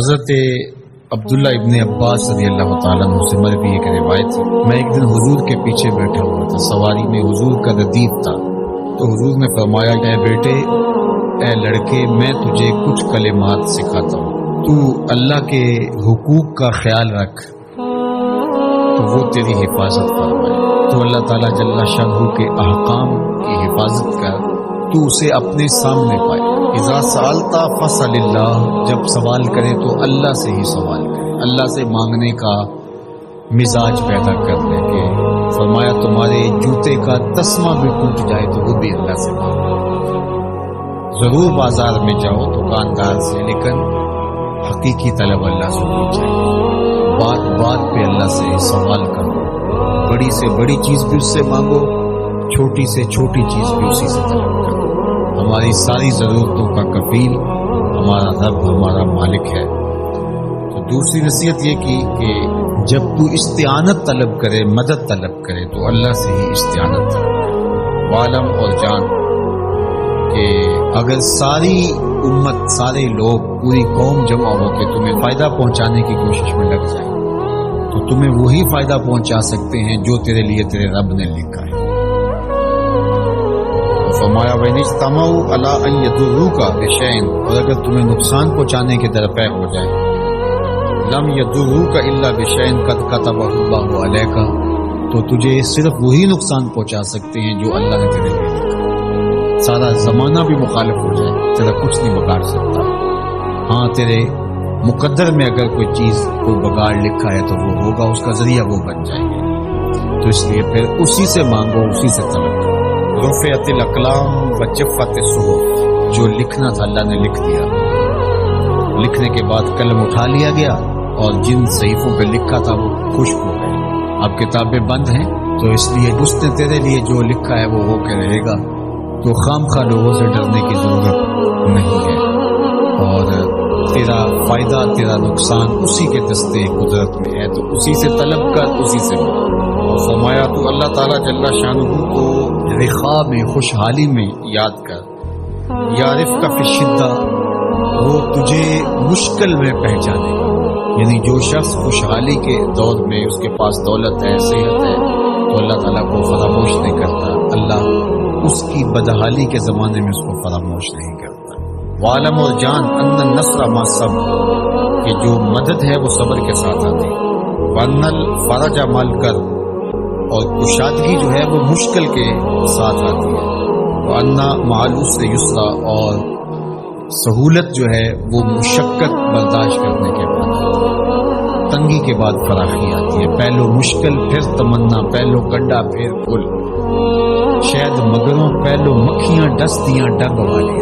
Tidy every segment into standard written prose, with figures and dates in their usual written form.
حضرت عبداللہ ابن عباس رضی اللہ تعالیٰ عنہ سے مروی ایک روایت ہے، میں ایک دن حضور کے پیچھے بیٹھا ہوا تھا، سواری میں حضور کا ردیف تھا، تو حضور نے فرمایا اے بیٹے، اے لڑکے، میں تجھے کچھ کلمات سکھاتا ہوں، تو اللہ کے حقوق کا خیال رکھ تو وہ تیری حفاظت فرمائے۔ تو اللہ تعالیٰ جل شانہ کے احکام کی حفاظت کر تو اسے اپنے سامنے پائے۔ اذا سألت فاسأل اللہ، جب سوال کرے تو اللہ سے ہی سوال کرے، اللہ سے مانگنے کا مزاج پیدا کرنے کے۔ فرمایا تمہارے جوتے کا تسمہ بھی ٹوٹ جائے تو وہ بھی اللہ سے مانگو۔ ضرور بازار میں جاؤ دکاندار سے، لیکن حقیقی طلب اللہ سے ہونی چاہیے۔ بات بات پہ اللہ سے سوال کرو، بڑی سے بڑی چیز بھی اس سے مانگو، چھوٹی سے چھوٹی چیز بھی اسی سے طلب کرو۔ ہماری ساری ضرورتوں کا کفیل ہمارا رب، ہمارا مالک ہے۔ تو دوسری نصیحت یہ کی کہ جب تو استعانت طلب کرے، مدد طلب کرے تو اللہ سے ہی استعانت طلب کرے۔ عالم اور جان کہ اگر ساری امت، سارے لوگ، پوری قوم جمع ہو کے تمہیں فائدہ پہنچانے کی کوشش میں لگ جائے تو تمہیں وہی فائدہ پہنچا سکتے ہیں جو تیرے لیے تیرے رب نے لکھا ہے۔ فرمایا وَإِنِ اجْتَمَعُوا عَلَىٰ أَن يَضُرُّوكَ بِشَيْءٍ، اور اگر تمہیں نقصان پہنچانے کے درپے ہو جائے، لَمْ يَضُرُّوكَ إِلَّا بِشَيْءٍ قَدْ كَتَبَهُ اللَّهُ عَلَيْكَ، تو تجھے صرف وہی نقصان پہنچا سکتے ہیں جو اللہ نے تیرے لیے لکھا۔ سارا زمانہ بھی مخالف ہو جائے، تیرا کچھ نہیں بگاڑ سکتا۔ ہاں تیرے مقدر میں اگر کوئی چیز، کوئی بگاڑ لکھا ہے تو وہ ہوگا، اس کا ذریعہ وہ بن جائے گا۔ تو اس لیے پھر اسی سے مانگو، اسی سے طلب کرو۔ رفعت الاقلام وجفت الصحف، جو لکھنا تھا اللہ نے لکھ دیا، لکھنے کے بعد قلم اٹھا لیا گیا اور جن صحیفوں پہ لکھا تھا وہ خشک ہو گئے۔ اب کتابیں بند ہیں، تو اس لیے اس نے تیرے لیے جو لکھا ہے وہ ہو کے رہے گا، تو خام خواہ لوگوں سے ڈرنے کی ضرورت نہیں ہے، اور تیرا فائدہ، تیرا نقصان اسی کے دستے قدرت میں ہے، تو اسی سے طلب کر، اسی سے مانگ۔ فرمایا تو اللہ تعالیٰ جل شانہ کو رخاء میں، خوشحالی میں یاد کر، یعرفک فی الشدہ، وہ تجھے مشکل میں پہچانے گا۔ یعنی جو شخص خوشحالی کے دور میں اس کے پاس دولت ہے، صحت ہے، تو اللہ تعالیٰ کو فراموش نہیں کرتا، اللہ اس کی بدحالی کے زمانے میں اس کو فراموش نہیں کرتا۔ وعلم، اور جان، ان النصر مع الصبر، کہ جو مدد ہے وہ صبر کے ساتھ آتی ہے۔ وان الفرج مع الکرب، اور کشادگی جو ہے وہ مشکل کے ساتھ آتی ہے۔ وَأَنَّ مَعَ الْعُسْرِ يُسْرًا، اور سہولت جو ہے وہ مشقت برداشت کرنے کے بعد آتی ہے، تنگی کے بعد فراخی آتی ہے۔ پہلو مشکل پھر تمنا، پہلو گڈھا پھر پھول، شاید مگروں پہلو مکھیاں ڈسدیاں ڈب والی۔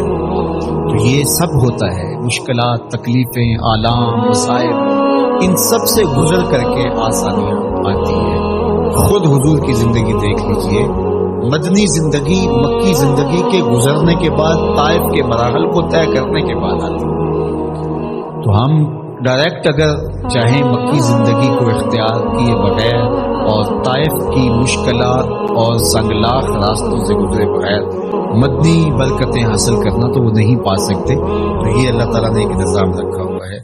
تو یہ سب ہوتا ہے، مشکلات، تکلیفیں، آلام، مصائب، ان سب سے گزر کر کے آسانیاں آتی ہیں۔ خود حضور کی زندگی دیکھ لیجئے، مدنی زندگی مکی زندگی کے گزرنے کے بعد، طائف کے مراحل کو طے کرنے کے بعد آتی ہے۔ تو ہم ڈائریکٹ اگر چاہیں مکی زندگی کو اختیار کیے بغیر اور طائف کی مشکلات اور سنگلاخ راستوں سے گزرے بغیر مدنی برکتیں حاصل کرنا، تو وہ نہیں پا سکتے۔ تو یہ اللہ تعالیٰ نے ایک نظام رکھا ہوا ہے۔